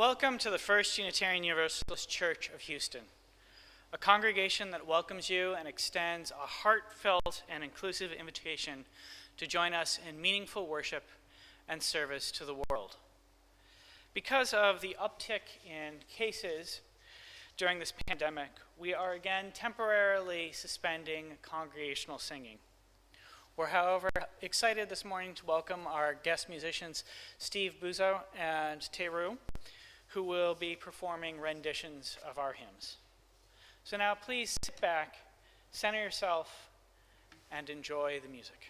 Welcome to the First Unitarian Universalist Church of Houston, a congregation that welcomes you and extends a heartfelt and inclusive invitation to join us in meaningful worship and service to the world. Because of the uptick in cases during this pandemic, we are again temporarily suspending congregational singing. We're, however, excited this morning to welcome our guest musicians, Steve Buzo and Thoreau, who will be performing renditions of our hymns. So now please sit back, center yourself, and enjoy the music.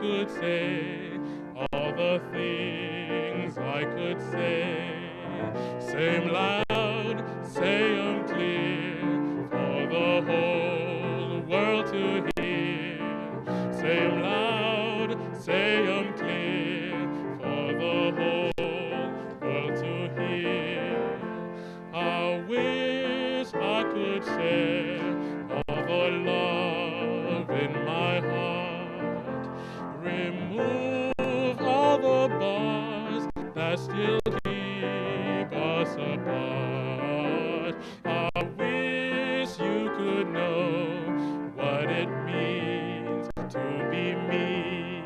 Could say all the things I could say. Say 'em loud, say 'em clear, for the whole world to hear. Say 'em loud, say 'em clear, for the whole world to hear. I wish I could share all the love in my heart. Remove all the bars that still keep us apart. I wish you could know what it means to be me.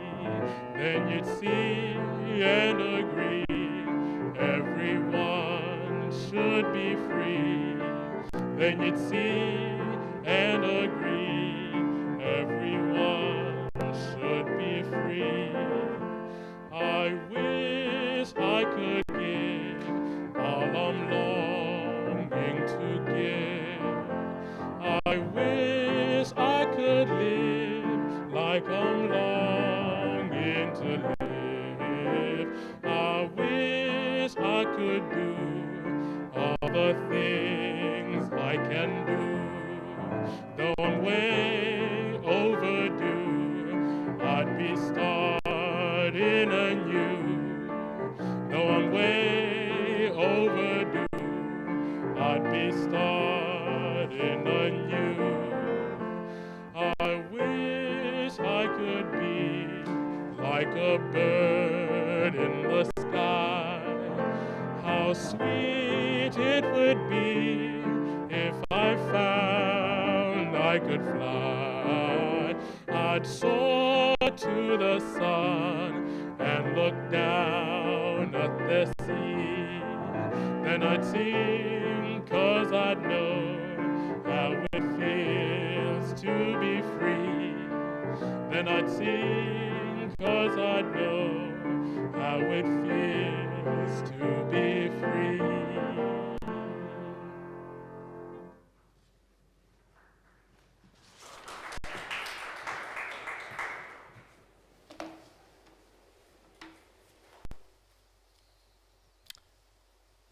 Then you'd see and agree everyone should be free. Then you'd see and agree everyone should be free. I wish I could give all I'm longing to give. I wish I could live like I'm longing to live. I wish I could do all the things I can do. Though I'm way overdue, I'd be starting anew. Though I'm way overdue, I'd be starting anew. I wish I could be like a bird in the sky. How sweet it would be if I found I could fly. I'd soar to the sun and look down at the sea. Then I'd sing 'cause I'd know how it feels to be free. Then I'd sing 'cause I'd know how it feels to be free.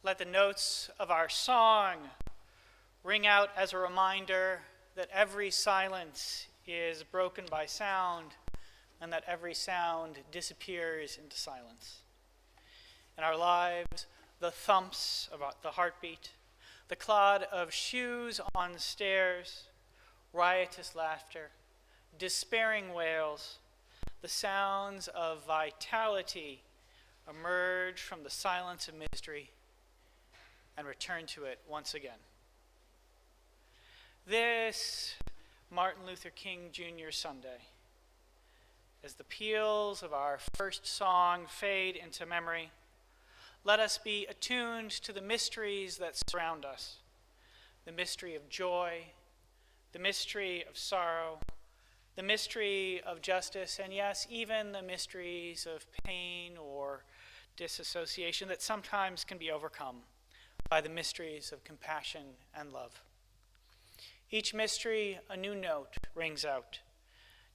Let the notes of our song ring out as a reminder that every silence is broken by sound and that every sound disappears into silence. In our lives, the thumps of the heartbeat, the clod of shoes on stairs, riotous laughter, despairing wails, the sounds of vitality emerge from the silence of mystery and return to it once again. This Martin Luther King Jr. Sunday, as the peals of our first song fade into memory, let us be attuned to the mysteries that surround us, the mystery of joy, the mystery of sorrow, the mystery of justice, and yes, even the mysteries of pain or disassociation that sometimes can be overcome by the mysteries of compassion and love. Each mystery, a new note rings out,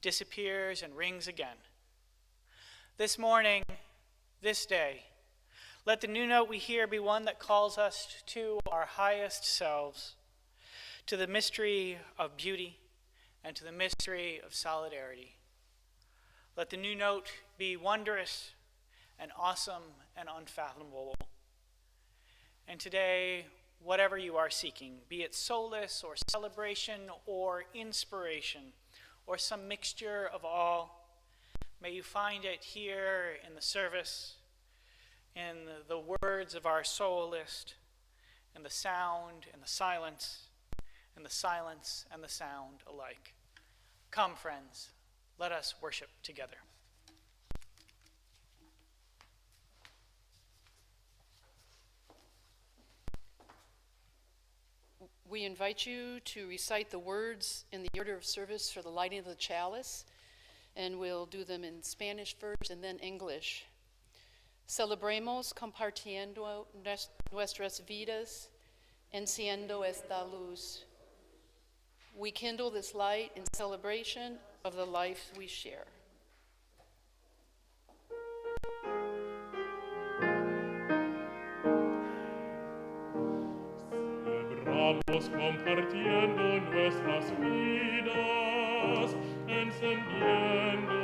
disappears and rings again. This morning, this day. Let the new note we hear be one that calls us to our highest selves, to the mystery of beauty and to the mystery of solidarity. Let the new note be wondrous and awesome and unfathomable. And today, whatever you are seeking, be it solace or celebration or inspiration or some mixture of all, may you find it here in the service, in the words of our soloist, in the sound and the silence and the sound alike. Come, friends, let us worship together. We invite you to recite the words in the order of service for the lighting of the chalice, and we'll do them in Spanish first and then English. Celebremos compartiendo nuestras vidas, enciendo esta luz. We kindle this light in celebration of the life we share. Celebramos compartiendo nuestras vidas, encendiendo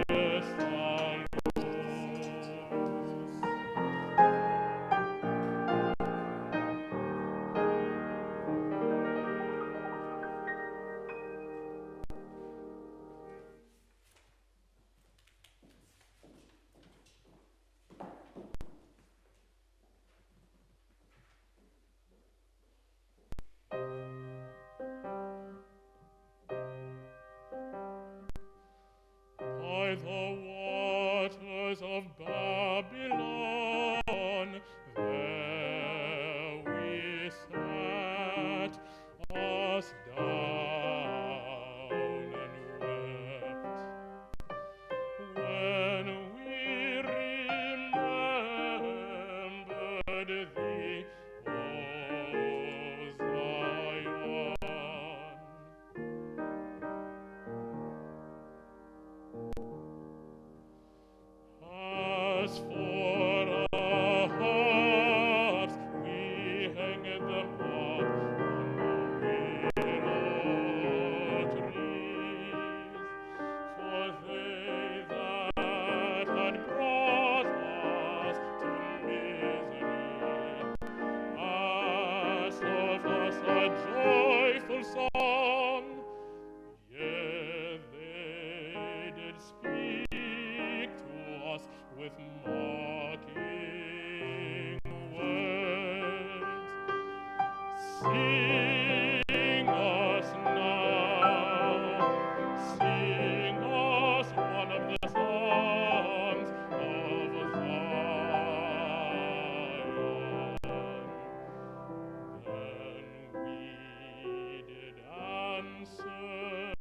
esta luz. By the waters of Babylon, there we sat us down and wept. When we remembered thee, O Zion. As for our harps, we hang them up on the willow trees, for they that had brought us to misery asked of us a joyful song. Yea, they did speak to us with mocking words. Sing us now, sing us one of the songs of Zion. Then we did answer,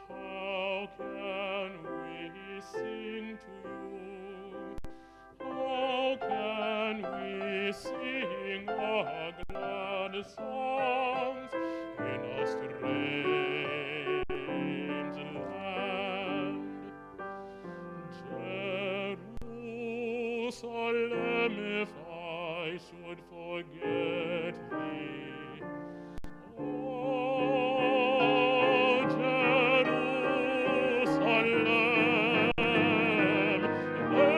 how can we sing to you? How can we sing our glad songs in a strange land? Jerusalem, if I should forget thee, oh, Jerusalem, then let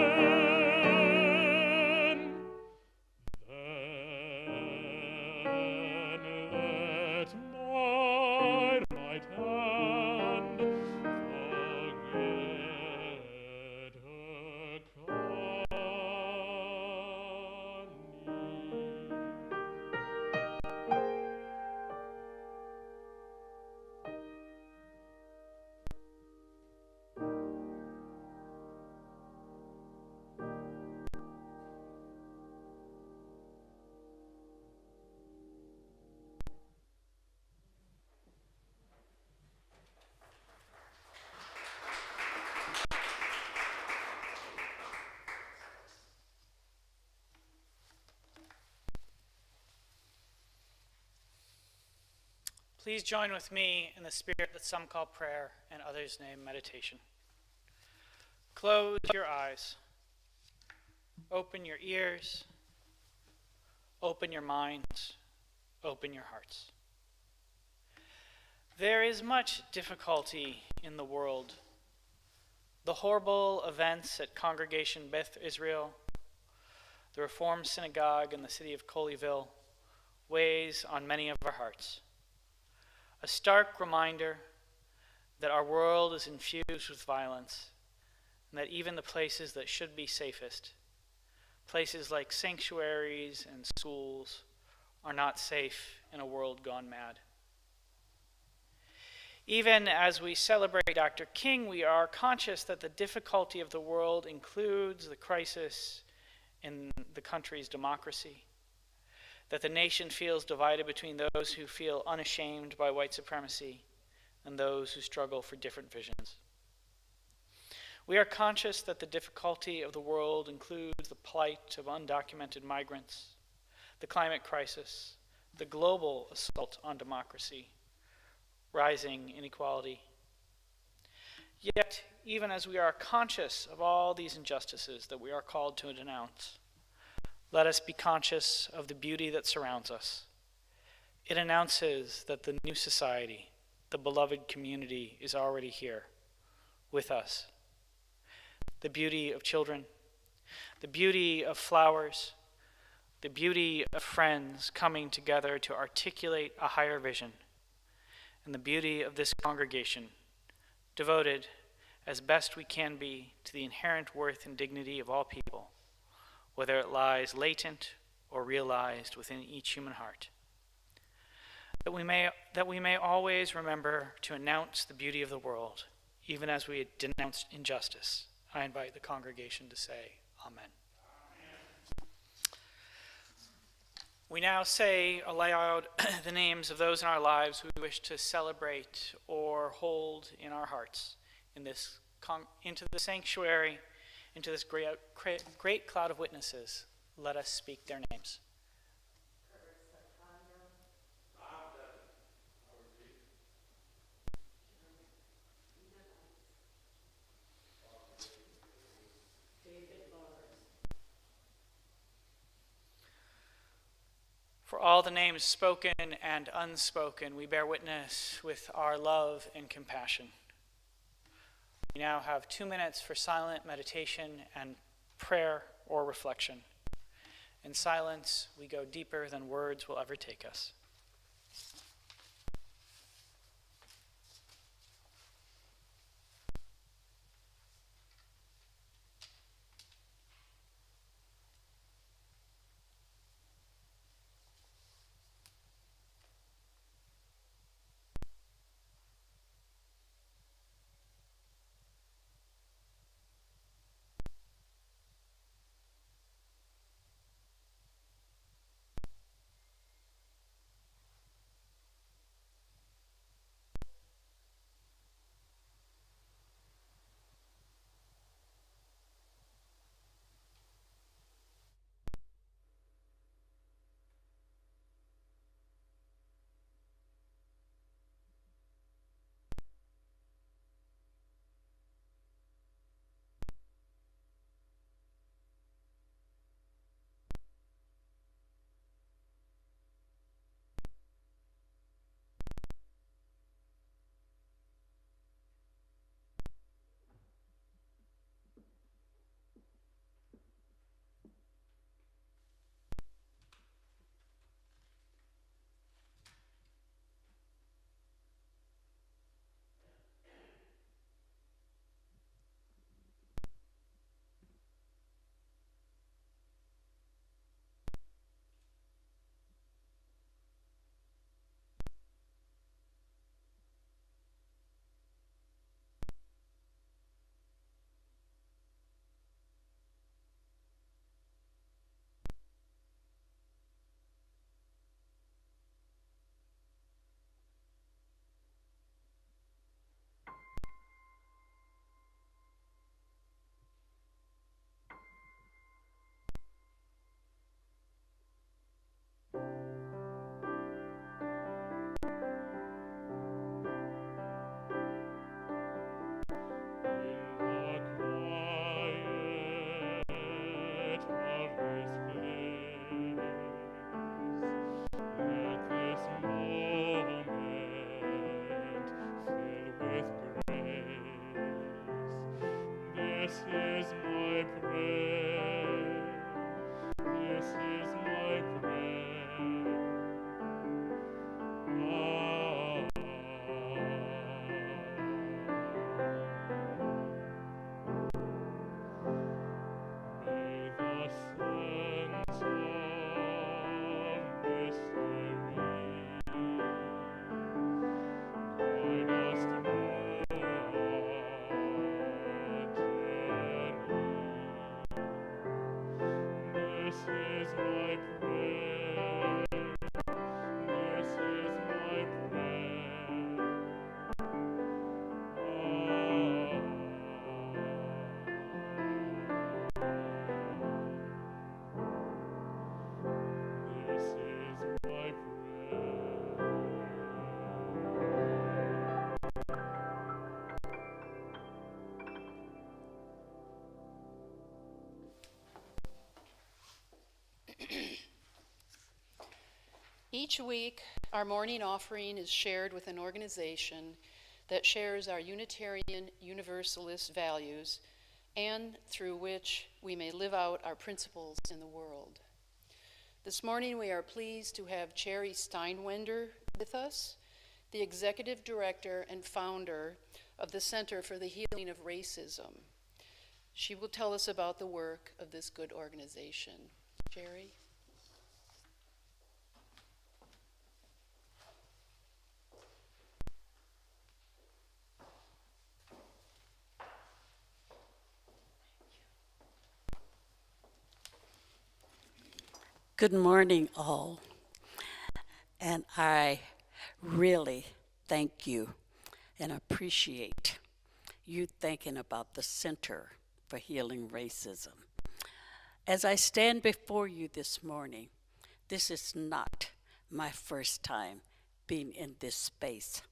my right hand forget her Please join with me in the spirit that some call prayer and others name meditation. Close your eyes. Open your ears, open your minds, open your hearts. There is much difficulty in the world. The horrible events at Congregation Beth Israel, the Reformed Synagogue in the city of Colleyville, weighs on many of our hearts. A stark reminder that our world is infused with violence, and that even the places that should be safest, places like sanctuaries and schools, are not safe in a world gone mad. Even as we celebrate Dr. King, we are conscious that the difficulty of the world includes the crisis in the country's democracy, that the nation feels divided between those who feel unashamed by white supremacy and those who struggle for different visions. We are conscious that the difficulty of the world includes the plight of undocumented migrants, the climate crisis, the global assault on democracy, rising inequality. Yet, even as we are conscious of all these injustices that we are called to denounce, let us be conscious of the beauty that surrounds us. It announces that the new society, the beloved community, is already here with us. The beauty of children, the beauty of flowers, the beauty of friends coming together to articulate a higher vision, and the beauty of this congregation, devoted as best we can be to the inherent worth and dignity of all people, whether it lies latent or realized within each human heart. That we may always remember to announce the beauty of the world, even as we denounce injustice. I invite the congregation to say Amen. We now say aloud the names of those in our lives who we wish to celebrate or hold in our hearts in this into the sanctuary, into this great cloud of witnesses. Let us speak their names. For all the names spoken and unspoken, we bear witness with our love and compassion. We now have 2 minutes for silent meditation and prayer or reflection. In silence, we go deeper than words will ever take us. This is my prayer. This is my prayer. May the sense of mystery guide us more gently. This is my prayer. This is my prayer. This is my prayer. Each week, our morning offering is shared with an organization that shares our Unitarian Universalist values and through which we may live out our principles in the world. This morning, we are pleased to have Cherry Steinwender with us, the executive director and founder of the Center for the Healing of Racism. She will tell us about the work of this good organization. Cherry? Good morning, all. And I really thank you and appreciate you thinking about the Center for Healing Racism. As I stand before you this morning, this is not my first time being in this space.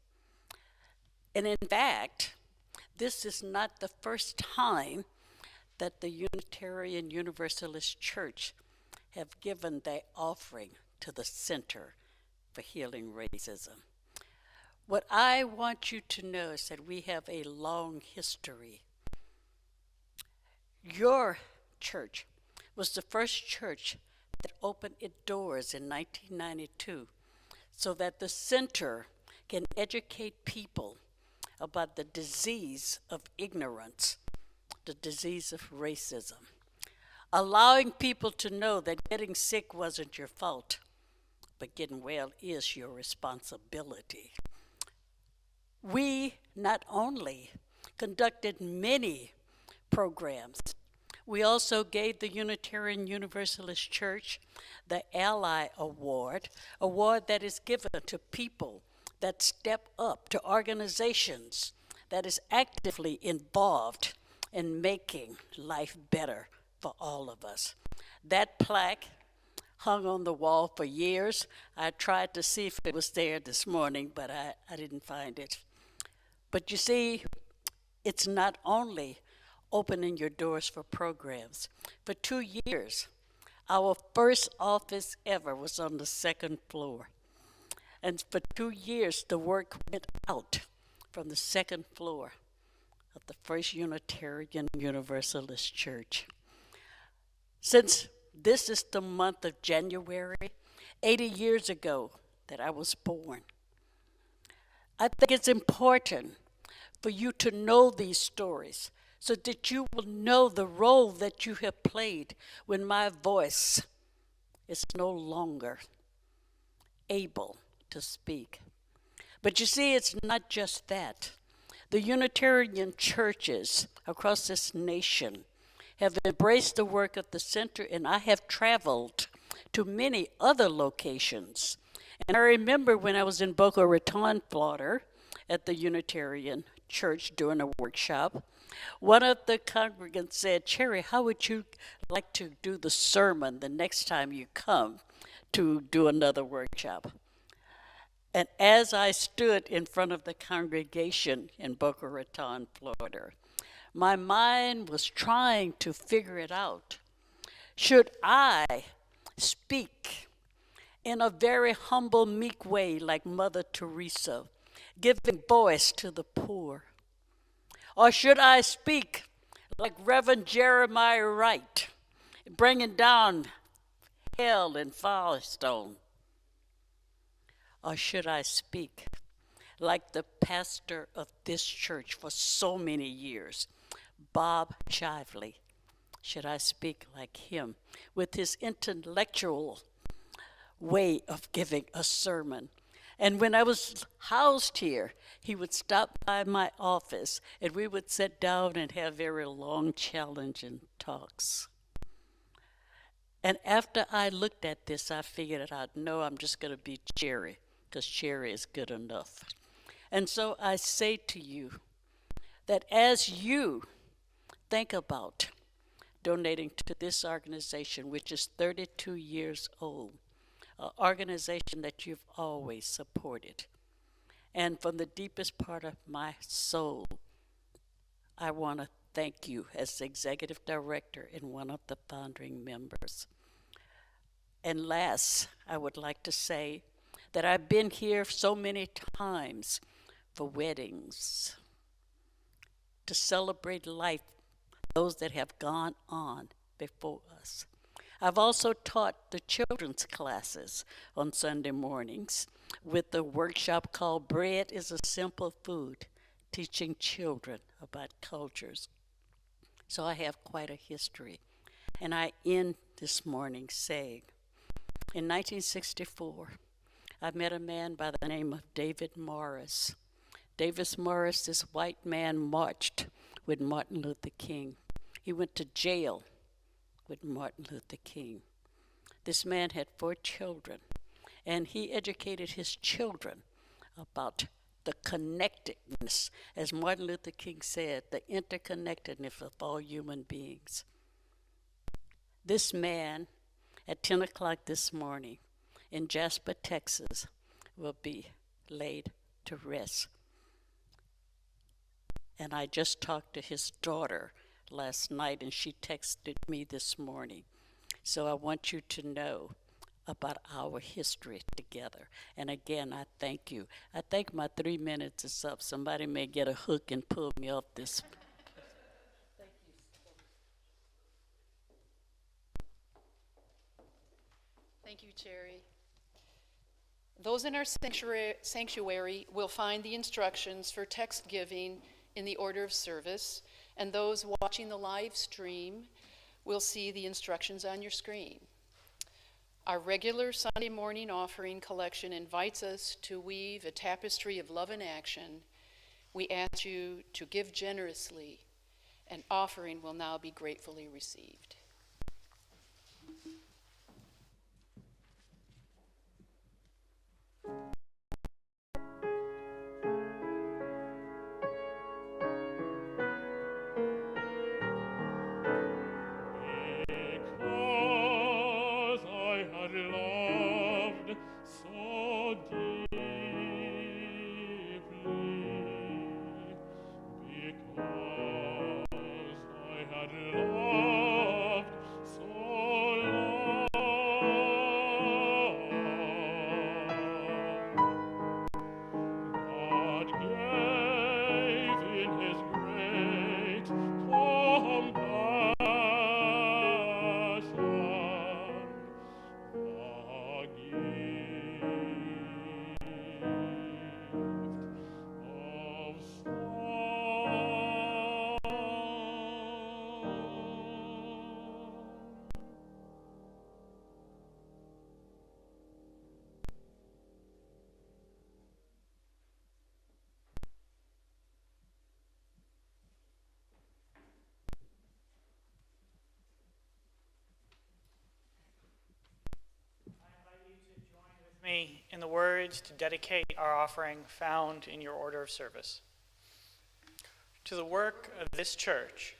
And in fact, this is not the first time that the Unitarian Universalist Church have given their offering to the Center for Healing Racism. What I want you to know is that we have a long history. Your church was the first church that opened its doors in 1992 so that the center can educate people about the disease of ignorance, the disease of racism. Allowing people to know that getting sick wasn't your fault, but getting well is your responsibility. We not only conducted many programs, we also gave the Unitarian Universalist Church the Ally Award that is given to people that step up, to organizations that is actively involved in making life better for all of us. That plaque hung on the wall for years. I tried to see if it was there this morning, but I didn't find it. But you see, it's not only opening your doors for programs. For 2 years, our first office ever was on the second floor. And for 2 years, the work went out from the second floor of the First Unitarian Universalist Church. Since this is the month of January, 80 years ago that I was born, I think it's important for you to know these stories so that you will know the role that you have played when my voice is no longer able to speak. But you see, it's not just that. The Unitarian churches across this nation have embraced the work of the center, and I have traveled to many other locations. And I remember when I was in Boca Raton, Florida, at the Unitarian Church during a workshop, one of the congregants said, "Cherry, how would you like to do the sermon the next time you come to do another workshop?" And as I stood in front of the congregation in Boca Raton, Florida, my mind was trying to figure it out. Should I speak in a very humble, meek way like Mother Teresa, giving voice to the poor? Or should I speak like Reverend Jeremiah Wright, bringing down hell and Firestone? Or should I speak like the pastor of this church for so many years, Bob Chively? Should I speak like him with his intellectual way of giving a sermon? And when I was housed here, he would stop by my office and we would sit down and have very long, challenging talks. And after I looked at this, I figured out, no, I'm just going to be Jerry, because Jerry is good enough. And so I say to you that as you think about donating to this organization, which is 32 years old, an organization that you've always supported, and from the deepest part of my soul, I want to thank you as the executive director and one of the founding members. And last, I would like to say that I've been here so many times for weddings, to celebrate life, those that have gone on before us. I've also taught the children's classes on Sunday mornings with a workshop called Bread is a Simple Food, teaching children about cultures. So I have quite a history. And I end this morning saying, in 1964, I met a man by the name of David Morris. David Morris, this white man, marched with Martin Luther King. He went to jail with Martin Luther King. This man had 4 children, and he educated his children about the connectedness, as Martin Luther King said, the interconnectedness of all human beings. This man, at 10 o'clock this morning in Jasper, Texas, will be laid to rest. And I just talked to his daughter last night, and she texted me this morning. So I want you to know about our history together. And again, I thank you. I think my 3 minutes is up. Somebody may get a hook and pull me off this. Thank you, Terry. Those in our sanctuary will find the instructions for text giving in the order of service, and those watching the live stream will see the instructions on your screen. Our regular Sunday morning offering collection invites us to weave a tapestry of love and action. We ask you to give generously. An offering will now be gratefully received. Because I had loved so deeply, because I had loved so long, God gave in His great compassion the gift of song. With me in the words to dedicate our offering found in your order of service. To the work of this church,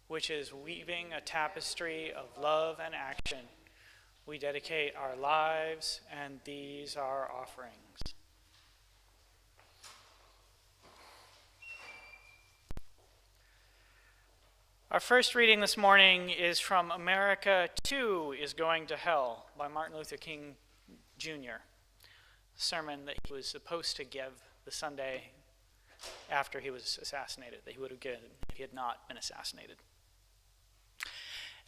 which is weaving a tapestry of love and action, we dedicate our lives, and these are our offerings. Our first reading this morning is from America Too is Going to Hell by Martin Luther King Jr., sermon that he was supposed to give the Sunday after he was assassinated, that he would have given if he had not been assassinated.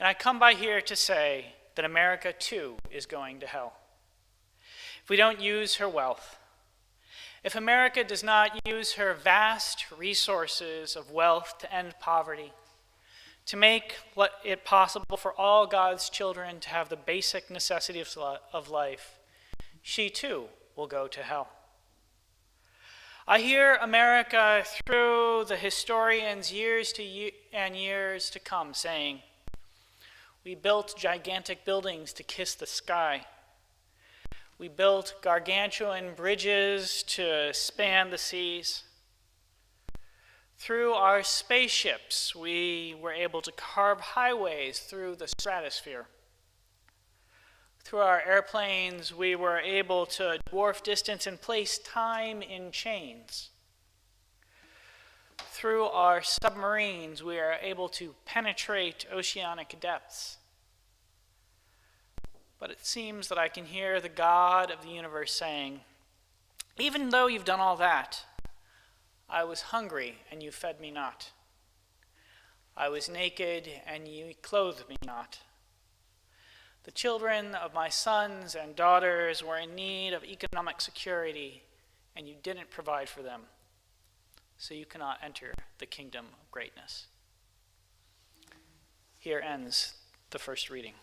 And I come by here to say that America too is going to hell. If we don't use her wealth, if America does not use her vast resources of wealth to end poverty, to make it possible for all God's children to have the basic necessities of life, she too will go to hell. I hear America through the historians years to come saying, we built gigantic buildings to kiss the sky. We built gargantuan bridges to span the seas. Through our spaceships, we were able to carve highways through the stratosphere. Through our airplanes, we were able to dwarf distance and place time in chains. Through our submarines, we are able to penetrate oceanic depths. But it seems that I can hear the God of the universe saying, even though you've done all that, I was hungry and you fed me not. I was naked and you clothed me not. The children of my sons and daughters were in need of economic security and you didn't provide for them. So you cannot enter the kingdom of greatness. Here ends the first reading.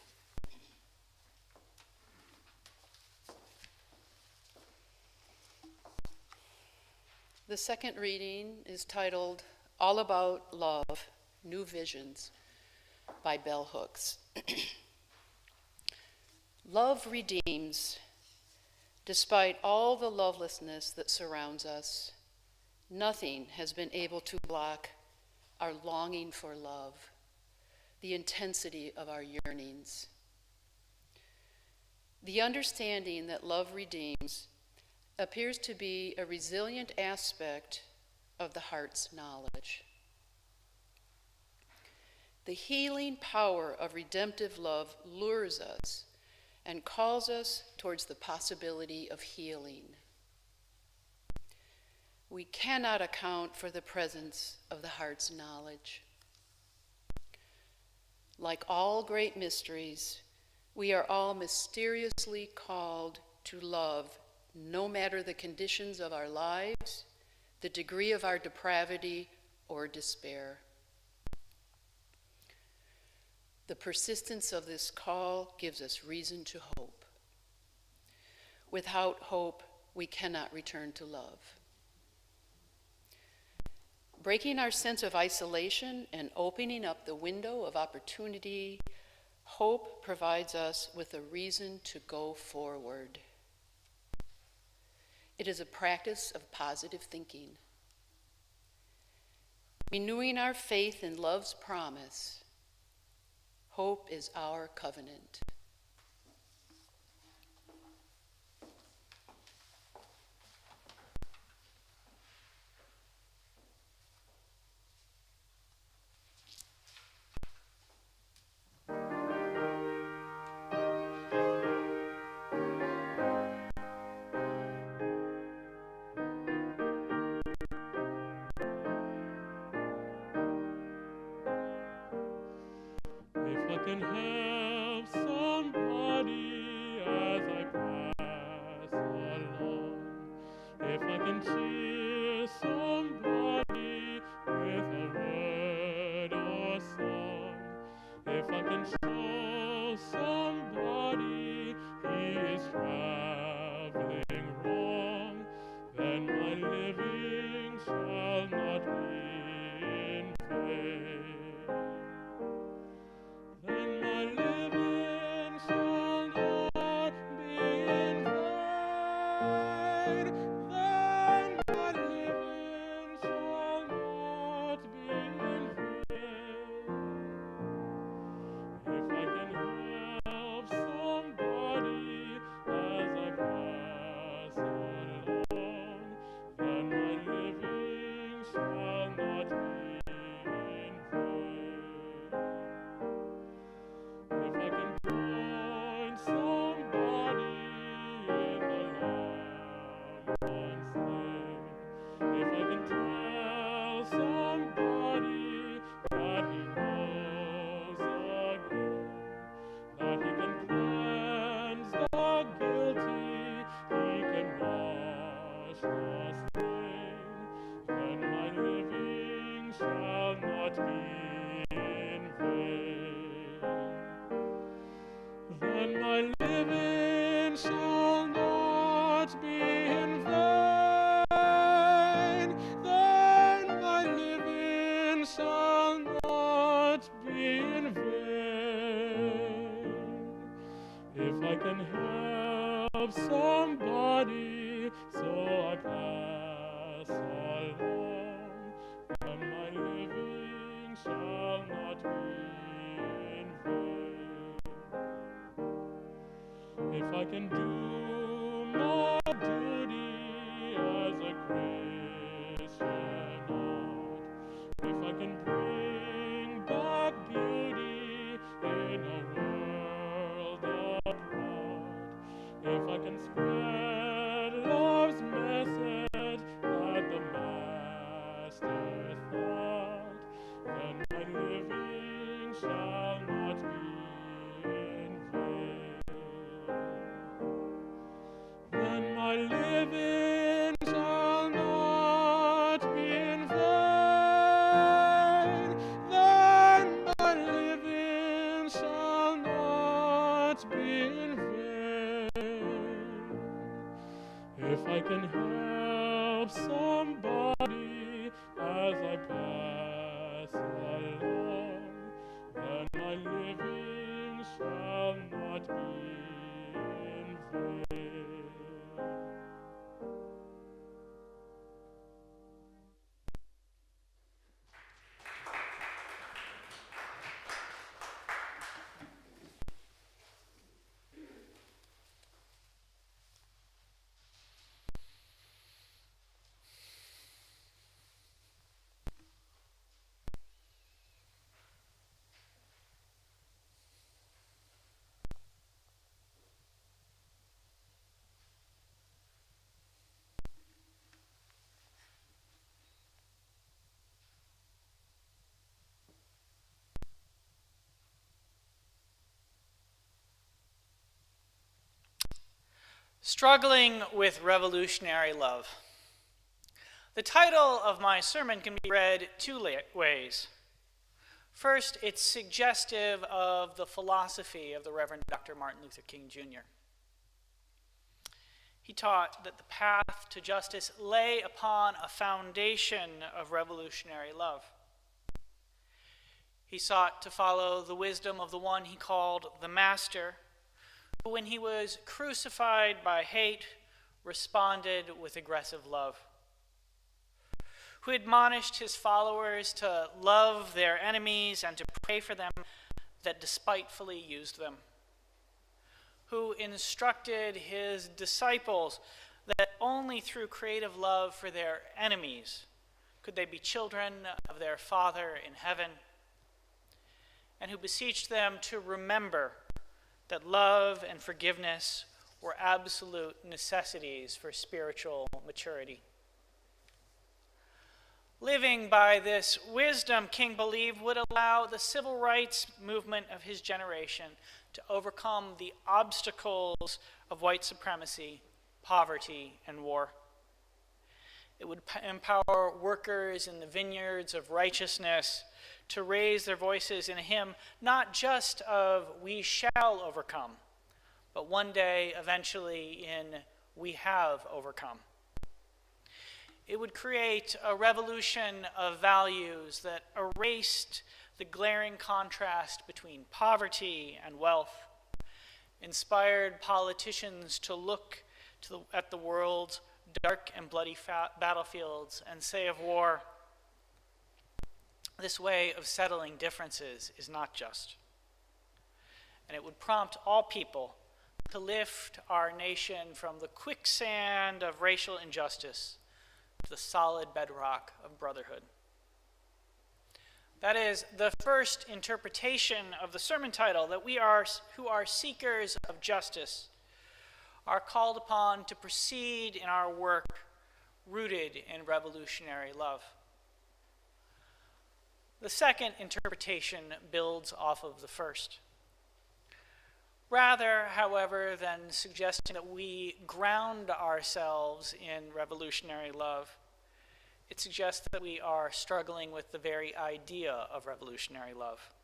The second reading is titled All About Love, New Visions by Bell Hooks. Love redeems. Despite all the lovelessness that surrounds us, nothing has been able to block our longing for love, the intensity of our yearnings. The understanding that love redeems appears to be a resilient aspect of the heart's knowledge. The healing power of redemptive love lures us and calls us towards the possibility of healing. We cannot account for the presence of the heart's knowledge. Like all great mysteries, we are all mysteriously called to love, no matter the conditions of our lives, the degree of our depravity or despair. The persistence of this call gives us reason to hope. Without hope, we cannot return to love. Breaking our sense of isolation and opening up the window of opportunity, hope provides us with a reason to go forward. It is a practice of positive thinking. Renewing our faith in love's promise, hope is our covenant. If I can help somebody as I pass along, if I can cheer somebody with a word or song, if I can show somebody he is traveling wrong, then my living shall not be in vain. Then my living shall not be in vain. Then my living shall not be in vain. If I can help somebody as my living shall not be in vain. Then my living shall not be in vain. If I can help somebody so I pass along, then my living shall not be in vain. If I can do my duty as a Christian art, if I can bring back beauty in a world uproar, if I can spread love's message that the Master thought, then my living shall not be in vain. Then my living shall not be in vain. Then my living shall not be in vain. If I can help somebody as I pass along, then my living shall not be in vain. Struggling with Revolutionary Love. The title of my sermon can be read two ways. First, it's suggestive of the philosophy of the Reverend Dr. Martin Luther King Jr. He taught that the path to justice lay upon a foundation of revolutionary love. He sought to follow the wisdom of the one he called the Master, who, when he was crucified by hate, responded with aggressive love, who admonished his followers to love their enemies and to pray for them that despitefully used them, who instructed his disciples that only through creative love for their enemies could they be children of their Father in heaven, and who beseeched them to remember that love and forgiveness were absolute necessities for spiritual maturity. Living by this wisdom, King believed would allow the civil rights movement of his generation to overcome the obstacles of white supremacy, poverty, and war. It would empower workers in the vineyards of righteousness to raise their voices in a hymn, not just of "we shall overcome," but one day, eventually, in "we have overcome." It would create a revolution of values that erased the glaring contrast between poverty and wealth, inspired politicians to look at the world's dark and bloody battlefields and say of war, "This way of settling differences is not just." And it would prompt all people to lift our nation from the quicksand of racial injustice to the solid bedrock of brotherhood. That is the first interpretation of the sermon title, that we who are seekers of justice are called upon to proceed in our work rooted in revolutionary love. The second interpretation builds off of the first. Rather, however, than suggesting that we ground ourselves in revolutionary love, it suggests that we are struggling with the very idea of revolutionary love.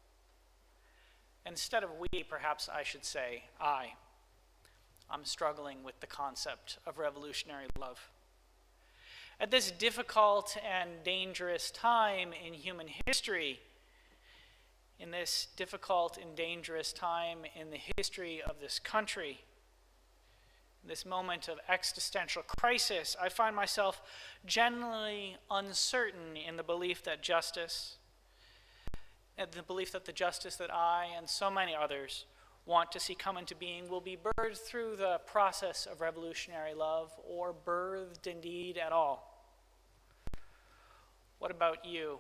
Instead of we, perhaps I should say I'm struggling with the concept of revolutionary love. At this difficult and dangerous time in human history, in this difficult and dangerous time in the history of this country, in this moment of existential crisis, I find myself genuinely uncertain in the belief that the justice that I and so many others want to see come into being will be birthed through the process of revolutionary love, or birthed indeed at all. What about you?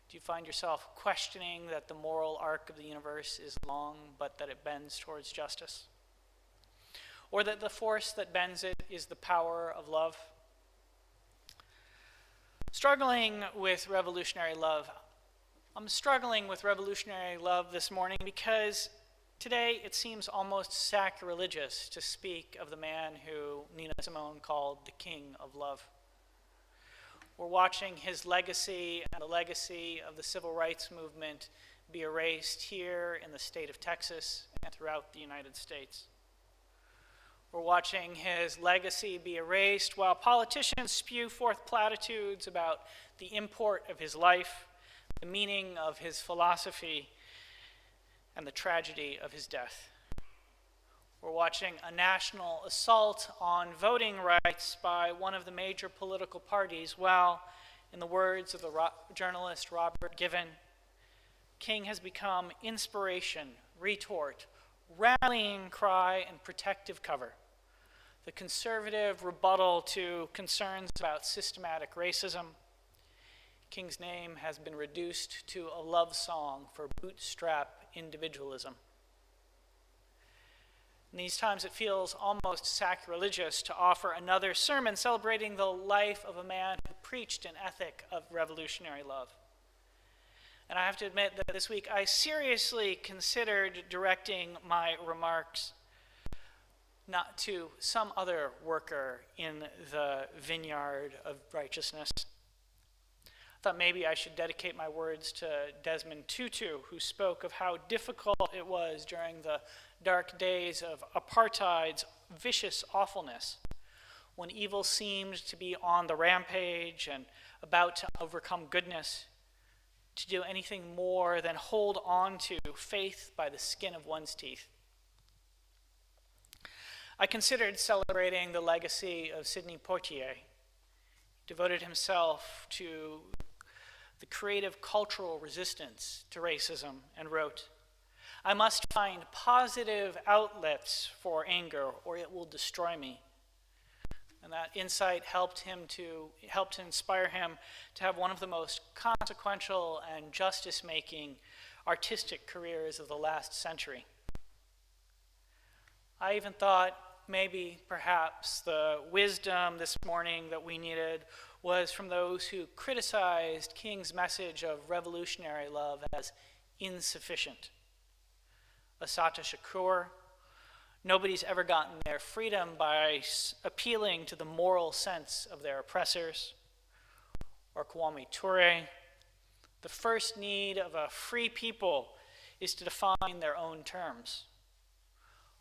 Do you find yourself questioning that the moral arc of the universe is long, but that it bends towards justice? Or that the force that bends it is the power of love? Struggling with revolutionary love. I'm struggling with revolutionary love this morning because today it seems almost sacrilegious to speak of the man who Nina Simone called the King of Love. We're watching his legacy and the legacy of the civil rights movement be erased here in the state of Texas and throughout the United States. We're watching his legacy be erased while politicians spew forth platitudes about the import of his life, the meaning of his philosophy, and the tragedy of his death. We're watching a national assault on voting rights by one of the major political parties, while, in the words of the journalist Robert Given, King has become inspiration, retort, rallying cry, and protective cover. The conservative rebuttal to concerns about systematic racism. King's name has been reduced to a love song for bootstrap individualism. In these times, it feels almost sacrilegious to offer another sermon celebrating the life of a man who preached an ethic of revolutionary love. And I have to admit that this week I seriously considered directing my remarks not to some other worker in the vineyard of righteousness. I thought maybe I should dedicate my words to Desmond Tutu, who spoke of how difficult it was during the dark days of apartheid's vicious awfulness, when evil seemed to be on the rampage and about to overcome goodness, to do anything more than hold on to faith by the skin of one's teeth. I considered celebrating the legacy of Sidney Poitier. He devoted himself to the creative cultural resistance to racism and wrote, "I must find positive outlets for anger or it will destroy me." And that insight helped inspire him to have one of the most consequential and justice-making artistic careers of the last century. I even thought maybe, perhaps, the wisdom this morning that we needed was from those who criticized King's message of revolutionary love as insufficient. Assata Shakur, nobody's ever gotten their freedom by appealing to the moral sense of their oppressors. Or Kwame Ture, the first need of a free people is to define their own terms.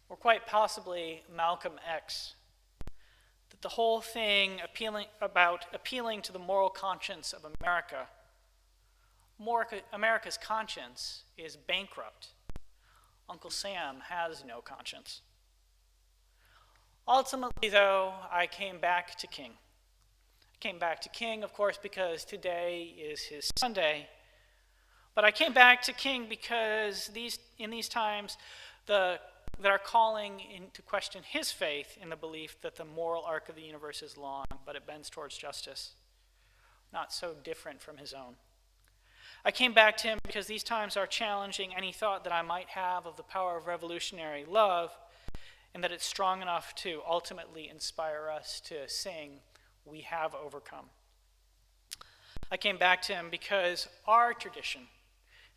Or quite possibly Malcolm X, that the whole thing appealing to the moral conscience of America's conscience is bankrupt. Uncle Sam has no conscience. Ultimately, though, I came back to King. I came back to King, of course, because today is his Sunday. But I came back to King because in these times that are calling into question his faith in the belief that the moral arc of the universe is long, but it bends towards justice, not so different from his own. I came back to him because these times are challenging any thought that I might have of the power of revolutionary love, and that it's strong enough to ultimately inspire us to sing, "We have overcome." I came back to him because our tradition,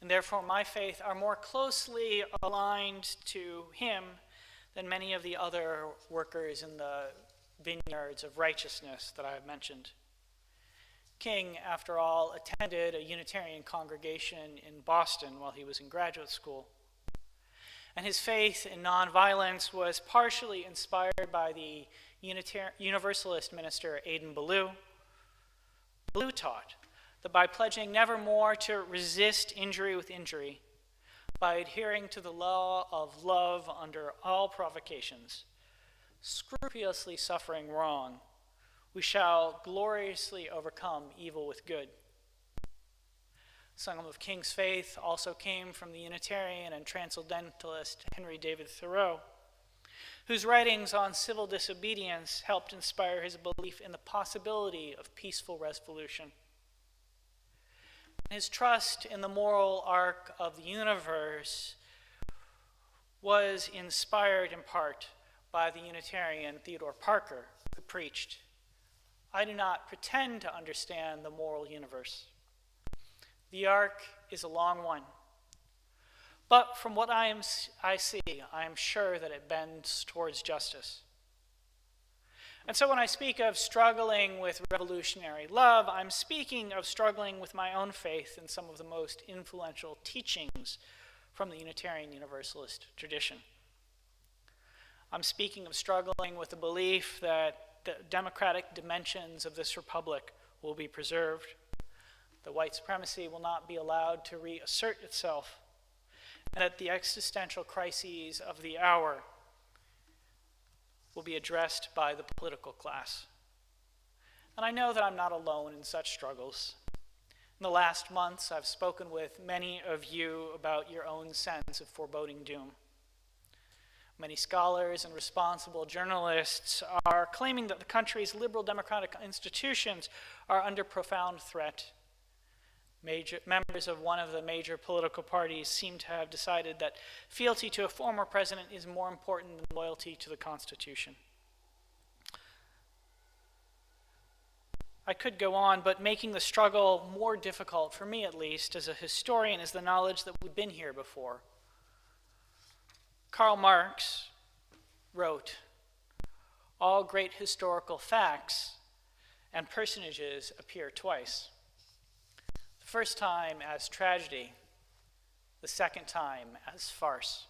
and therefore my faith, are more closely aligned to him than many of the other workers in the vineyards of righteousness that I have mentioned. King, after all, attended a Unitarian congregation in Boston while he was in graduate school. And his faith in nonviolence was partially inspired by the Universalist minister Aidan Ballou. Ballou taught that by pledging never more to resist injury with injury, by adhering to the law of love under all provocations, scrupulously suffering wrong, we shall gloriously overcome evil with good. Some of King's faith also came from the Unitarian and Transcendentalist Henry David Thoreau, whose writings on civil disobedience helped inspire his belief in the possibility of peaceful resolution. His trust in the moral arc of the universe was inspired in part by the Unitarian Theodore Parker, who preached, "I do not pretend to understand the moral universe. The arc is a long one, but from what I see, I am sure that it bends towards justice." And so when I speak of struggling with revolutionary love, I'm speaking of struggling with my own faith in some of the most influential teachings from the Unitarian Universalist tradition. I'm speaking of struggling with the belief that the democratic dimensions of this republic will be preserved, that white supremacy will not be allowed to reassert itself, and that the existential crises of the hour will be addressed by the political class. And I know that I'm not alone in such struggles. In the last months, I've spoken with many of you about your own sense of foreboding doom. Many scholars and responsible journalists are claiming that the country's liberal democratic institutions are under profound threat. Members of one of the major political parties seem to have decided that fealty to a former president is more important than loyalty to the Constitution. I could go on, but making the struggle more difficult, for me at least, as a historian, is the knowledge that we've been here before. Karl Marx wrote, "All great historical facts and personages appear twice. The first time as tragedy, the second time as farce."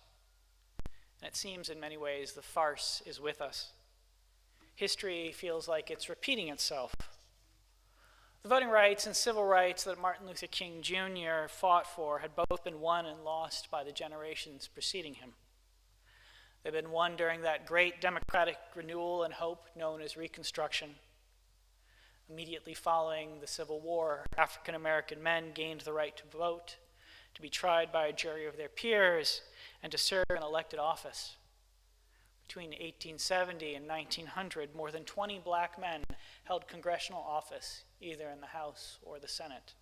And it seems in many ways the farce is with us. History feels like it's repeating itself. The voting rights and civil rights that Martin Luther King Jr. fought for had both been won and lost by the generations preceding him. They've been won during that great democratic renewal and hope known as Reconstruction. Immediately following the Civil War, African American men gained the right to vote, to be tried by a jury of their peers, and to serve in elected office. Between 1870 and 1900, more than 20 black men held congressional office, either in the House or the Senate.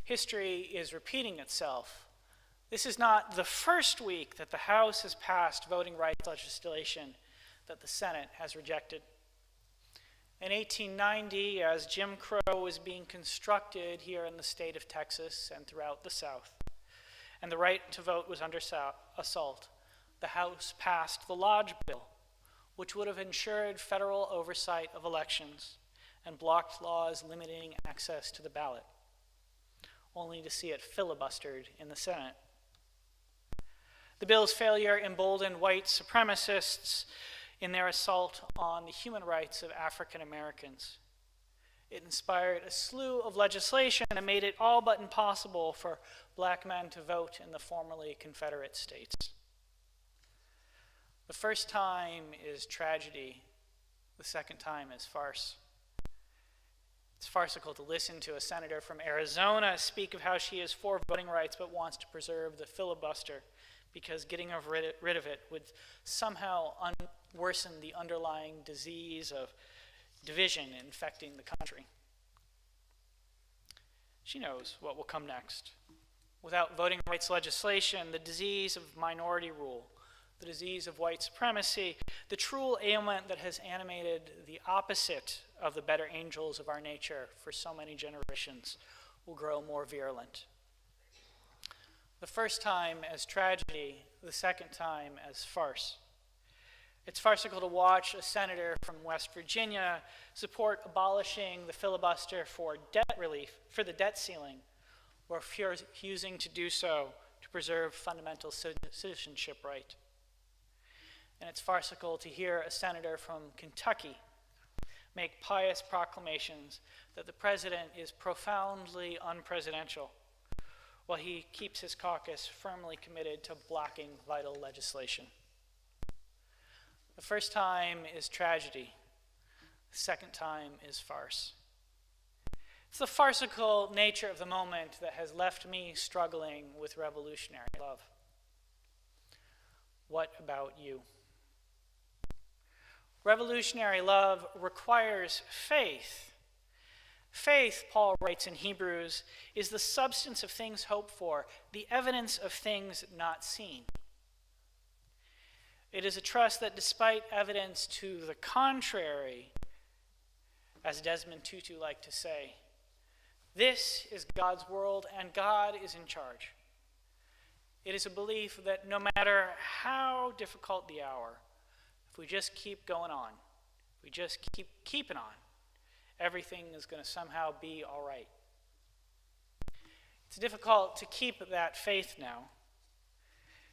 History is repeating itself. This is not the first week that the House has passed voting rights legislation that the Senate has rejected. In 1890, as Jim Crow was being constructed here in the state of Texas and throughout the South, and the right to vote was under assault, the House passed the Lodge Bill, which would have ensured federal oversight of elections and blocked laws limiting access to the ballot, only to see it filibustered in the Senate. The bill's failure emboldened white supremacists in their assault on the human rights of African Americans. It inspired a slew of legislation and made it all but impossible for black men to vote in the formerly Confederate states. The first time is tragedy, the second time is farce. It's farcical to listen to a senator from Arizona speak of how she is for voting rights but wants to preserve the filibuster because getting rid of it would somehow worsen the underlying disease of division infecting the country. She knows what will come next. Without voting rights legislation, the disease of minority rule, the disease of white supremacy, the true ailment that has animated the opposite of the better angels of our nature for so many generations, will grow more virulent. The first time as tragedy, the second time as farce. It's farcical to watch a senator from West Virginia support abolishing the filibuster for debt relief, for the debt ceiling, or refusing to do so to preserve fundamental citizenship right. And it's farcical to hear a senator from Kentucky make pious proclamations that the president is profoundly unpresidential, while he keeps his caucus firmly committed to blocking vital legislation. The first time is tragedy. The second time is farce. It's the farcical nature of the moment that has left me struggling with revolutionary love. What about you? Revolutionary love requires faith. Faith, Paul writes in Hebrews, is the substance of things hoped for, the evidence of things not seen. It is a trust that despite evidence to the contrary, as Desmond Tutu liked to say, this is God's world and God is in charge. It is a belief that no matter how difficult the hour, if we just keep going on, if we just keep keeping on, everything is going to somehow be all right. It's difficult to keep that faith now.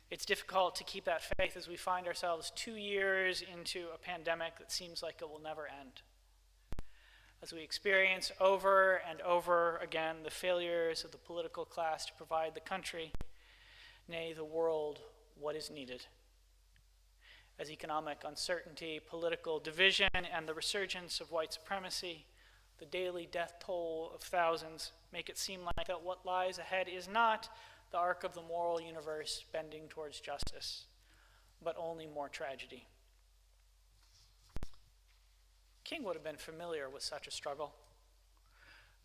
It's difficult to keep that faith as we find ourselves 2 years into a pandemic that seems like it will never end. As we experience over and over again the failures of the political class to provide the country, nay, the world, what is needed. As economic uncertainty, political division, and the resurgence of white supremacy, the daily death toll of thousands, make it seem like that what lies ahead is not the arc of the moral universe bending towards justice, but only more tragedy. King would have been familiar with such a struggle.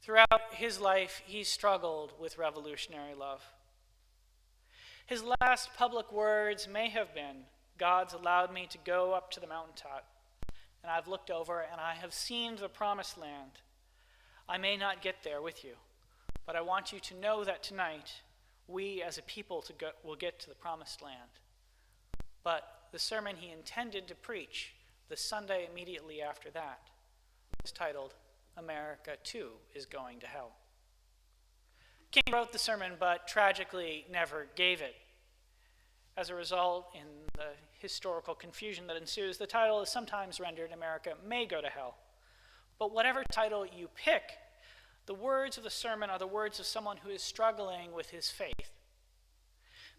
Throughout his life, he struggled with revolutionary love. His last public words may have been, "God's allowed me to go up to the mountaintop, and I've looked over and I have seen the promised land. I may not get there with you, but I want you to know that tonight we as a people will get to the promised land." But the sermon he intended to preach the Sunday immediately after that was titled, "America Too is Going to Hell." King wrote the sermon, but tragically never gave it. As a result, in the historical confusion that ensues, the title is sometimes rendered, "America May Go to Hell." But whatever title you pick, the words of the sermon are the words of someone who is struggling with his faith.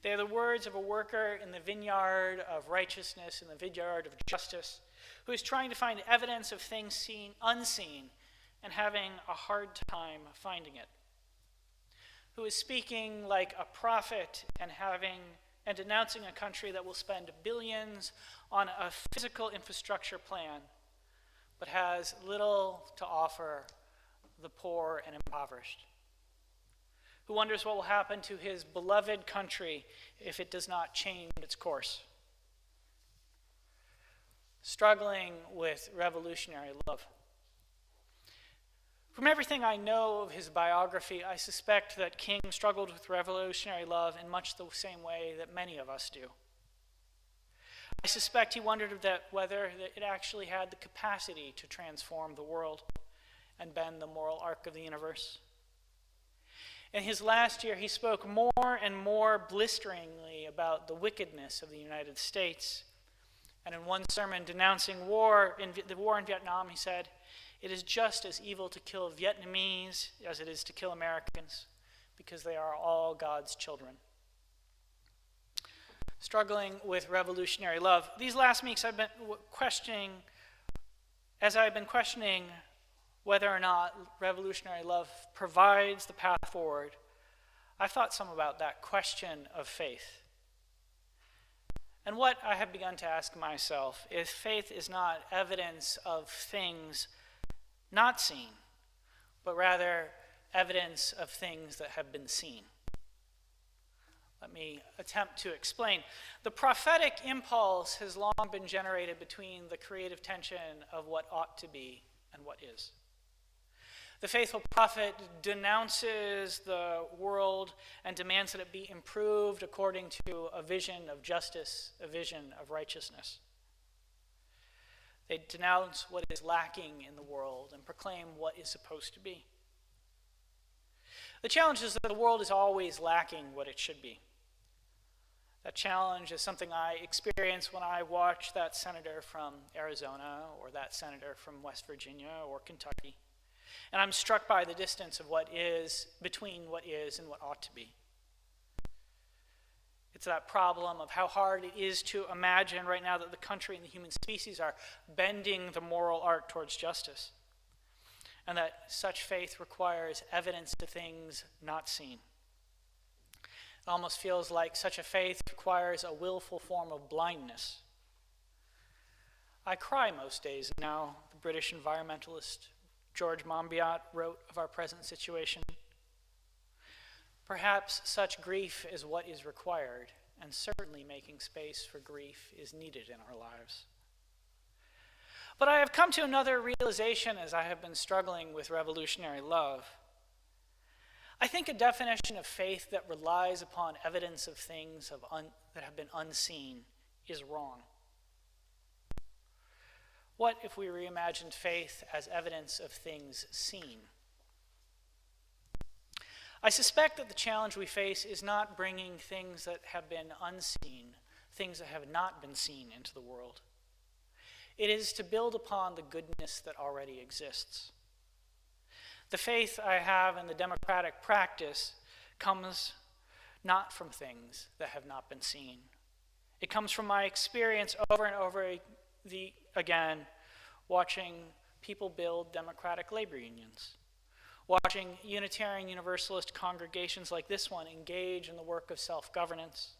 They are the words of a worker in the vineyard of righteousness, in the vineyard of justice, who is trying to find evidence of things seen, unseen, and having a hard time finding it. Who is speaking like a prophet and denouncing a country that will spend billions on a physical infrastructure plan, but has little to offer the poor and impoverished. Who wonders what will happen to his beloved country if it does not change its course. Struggling with revolutionary love. From everything I know of his biography, I suspect that King struggled with revolutionary love in much the same way that many of us do. I suspect he wondered whether it actually had the capacity to transform the world and bend the moral arc of the universe. In his last year, he spoke more and more blisteringly about the wickedness of the United States. And in one sermon denouncing the war in Vietnam, he said, "It is just as evil to kill Vietnamese as it is to kill Americans, because they are all God's children." Struggling with revolutionary love. These last weeks I've been questioning whether or not revolutionary love provides the path forward. I've thought some about that question of faith. And what I have begun to ask myself is, faith is not evidence of things not seen, but rather evidence of things that have been seen. Let me attempt to explain. The prophetic impulse has long been generated between the creative tension of what ought to be and what is. The faithful prophet denounces the world and demands that it be improved according to a vision of justice, a vision of righteousness. They denounce what is lacking in the world and proclaim what is supposed to be. The challenge is that the world is always lacking what it should be. That challenge is something I experience when I watch that senator from Arizona or that senator from West Virginia or Kentucky. And I'm struck by the distance of what is between what is and what ought to be. It's that problem of how hard it is to imagine right now that the country and the human species are bending the moral arc towards justice, and that such faith requires evidence to things not seen. It almost feels like such a faith requires a willful form of blindness. I cry most days now, the British environmentalist George Monbiot wrote of our present situation. Perhaps such grief is what is required, and certainly making space for grief is needed in our lives. But I have come to another realization as I have been struggling with revolutionary love. I think a definition of faith that relies upon evidence of things that have been unseen is wrong. What if we reimagined faith as evidence of things seen? I suspect that the challenge we face is not bringing things that have been unseen, things that have not been seen into the world. It is to build upon the goodness that already exists. The faith I have in the democratic practice comes not from things that have not been seen. It comes from my experience over and over again watching people build democratic labor unions, watching Unitarian Universalist congregations like this one engage in the work of self-governance,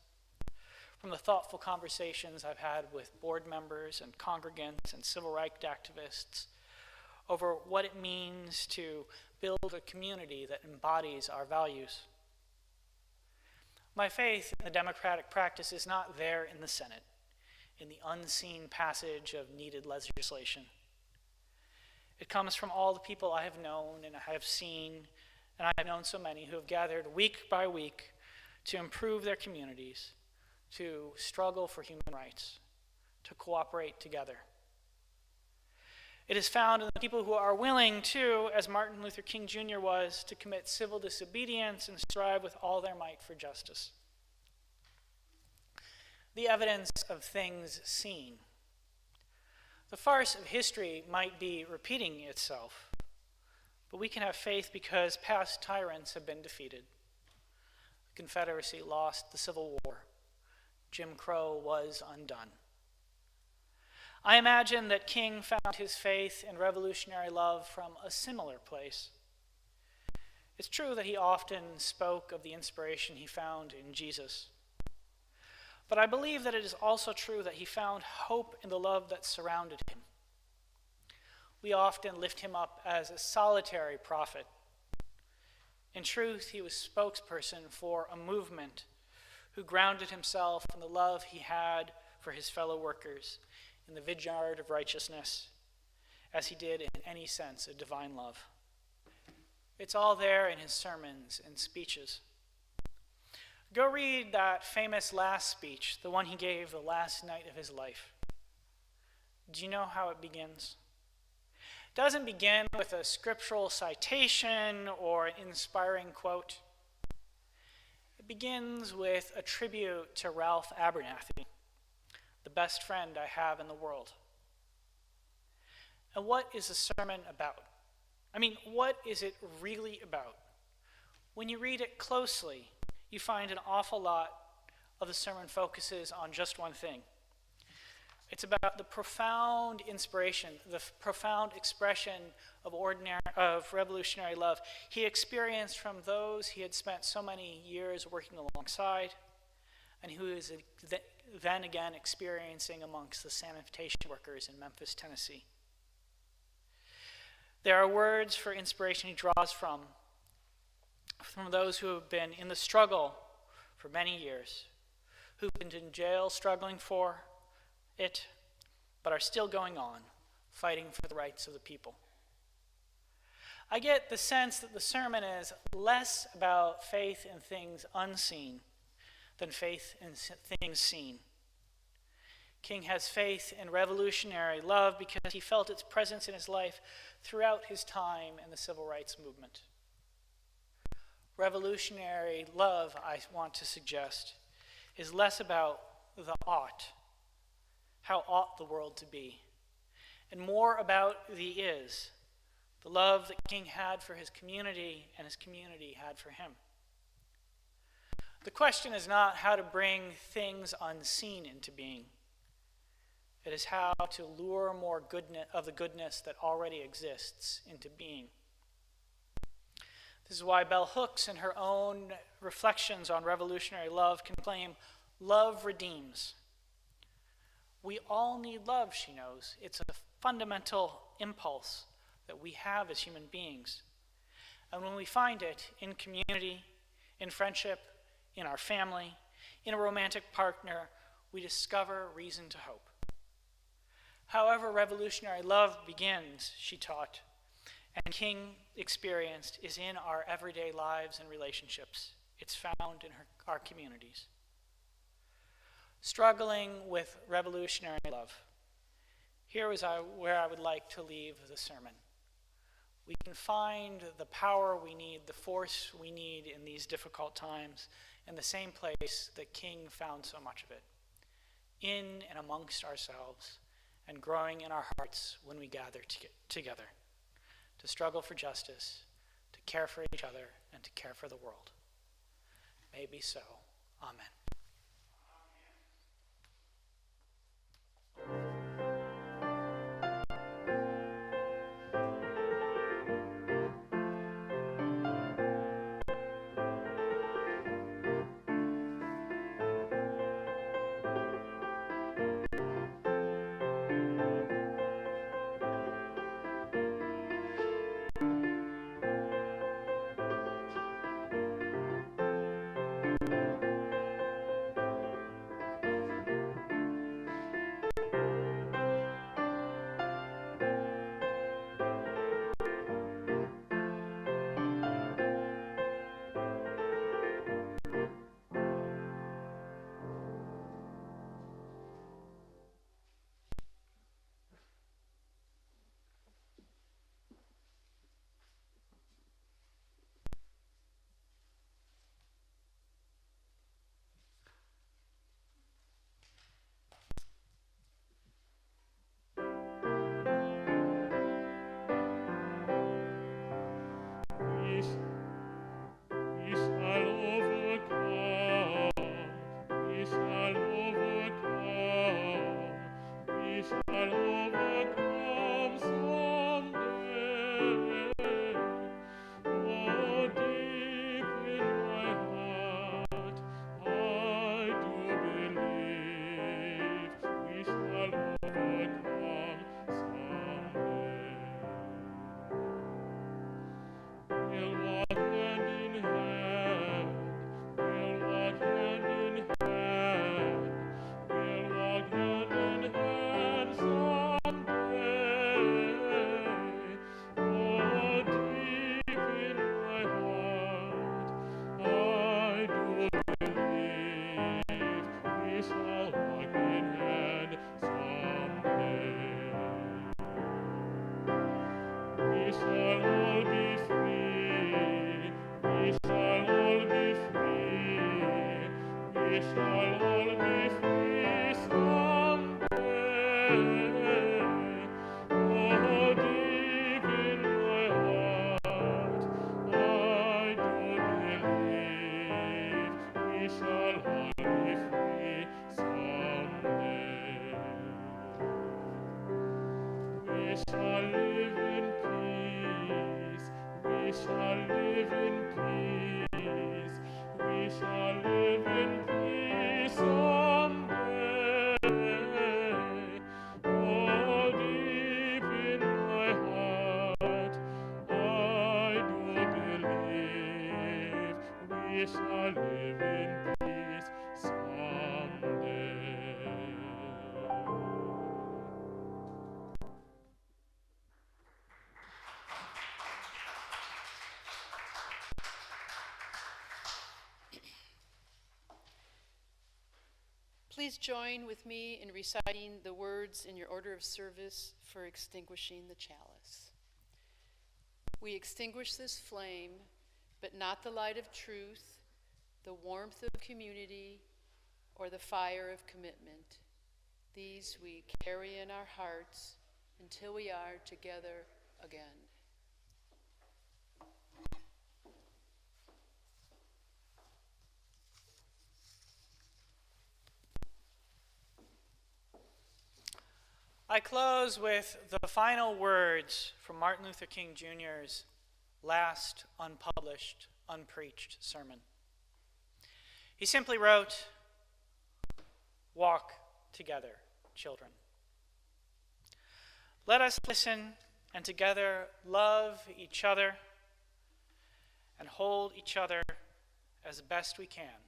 from the thoughtful conversations I've had with board members and congregants and civil rights activists over what it means to build a community that embodies our values. My faith in the democratic practice is not there in the Senate, in the unseen passage of needed legislation. It comes from all the people I have known and I have seen, and I have known so many who have gathered week by week to improve their communities, to struggle for human rights, to cooperate together. It is found in the people who are willing to, as Martin Luther King Jr. was, to commit civil disobedience and strive with all their might for justice. The evidence of things seen. The farce of history might be repeating itself, but we can have faith because past tyrants have been defeated. The Confederacy lost the Civil War. Jim Crow was undone. I imagine that King found his faith in revolutionary love from a similar place. It's true that he often spoke of the inspiration he found in Jesus. But I believe that it is also true that he found hope in the love that surrounded him. We often lift him up as a solitary prophet. In truth, he was spokesperson for a movement who grounded himself in the love he had for his fellow workers in the vineyard of righteousness, as he did in any sense of divine love. It's all there in his sermons and speeches. Go read that famous last speech, the one he gave the last night of his life. Do you know how it begins? It doesn't begin with a scriptural citation or an inspiring quote. It begins with a tribute to Ralph Abernathy, the best friend I have in the world. And what is the sermon about? I mean, what is it really about? When you read it closely, you find an awful lot of the sermon focuses on just one thing. It's about the profound inspiration, the profound expression of revolutionary love he experienced from those he had spent so many years working alongside, and who is then again experiencing amongst the sanitation workers in Memphis, Tennessee. There are words for inspiration he draws from those who have been in the struggle for many years, who've been in jail struggling for it, but are still going on, fighting for the rights of the people. I get the sense that the sermon is less about faith in things unseen than faith in things seen. King has faith in revolutionary love because he felt its presence in his life throughout his time in the civil rights movement. Revolutionary love, I want to suggest, is less about the ought, how ought the world to be, and more about the is, the love that King had for his community and his community had for him. The question is not how to bring things unseen into being. It is how to lure more goodness of the goodness that already exists into being. This is why Bell Hooks, in her own reflections on revolutionary love, can claim, "Love redeems." We all need love, she knows. It's a fundamental impulse that we have as human beings. And when we find it in community, in friendship, in our family, in a romantic partner, we discover reason to hope. However revolutionary love begins, she taught, and King experienced, is in our everyday lives and relationships. It's found in our communities. Struggling with revolutionary love. Here is where I would like to leave the sermon. We can find the power we need, the force we need in these difficult times in the same place that King found so much of it, in and amongst ourselves, and growing in our hearts when we gather together, to struggle for justice, to care for each other, and to care for the world. May it be so. Amen. We shall overcome. We shall overcome. We shall overcome someday. Oh, deep in my heart, I do believe we shall overcome someday. We'll walk hand in hand. We'll walk hand in hand. We'll walk hand in hand someday. Oh, deep in my heart, I do believe we shall walk in hand someday. We shall all be free. We shall all be free. We shall all be free someday. Oh, deep in my heart, I do believe we shall all be free someday. We shall live in peace. We shall live in peace. We shall live in peace someday. Oh, deep in my heart, I do believe we shall live in peace someday. Please join with me in reciting the words in your order of service for extinguishing the chalice. We extinguish this flame, but not the light of truth, the warmth of community, or the fire of commitment. These we carry in our hearts until we are together again. I close with the final words from Martin Luther King Jr.'s last unpublished, unpreached sermon. He simply wrote, "Walk together, children. Let us listen and together love each other and hold each other as best we can,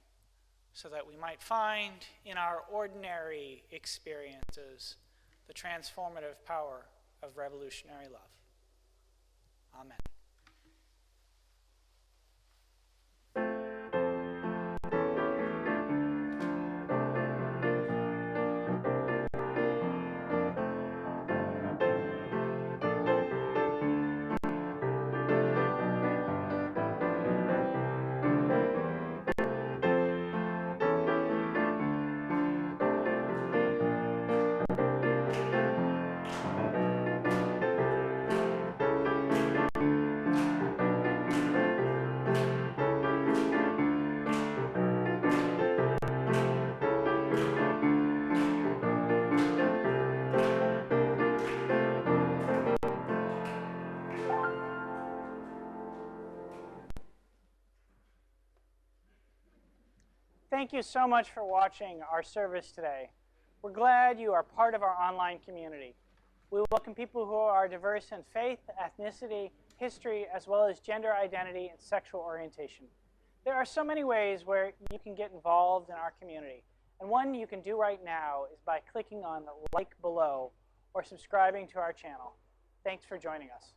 so that we might find in our ordinary experiences the transformative power of revolutionary love." Amen. Thank you so much for watching our service today. We're glad you are part of our online community. We welcome people who are diverse in faith, ethnicity, history, as well as gender identity and sexual orientation. There are so many ways where you can get involved in our community, and one you can do right now is by clicking on like below or subscribing to our channel. Thanks for joining us.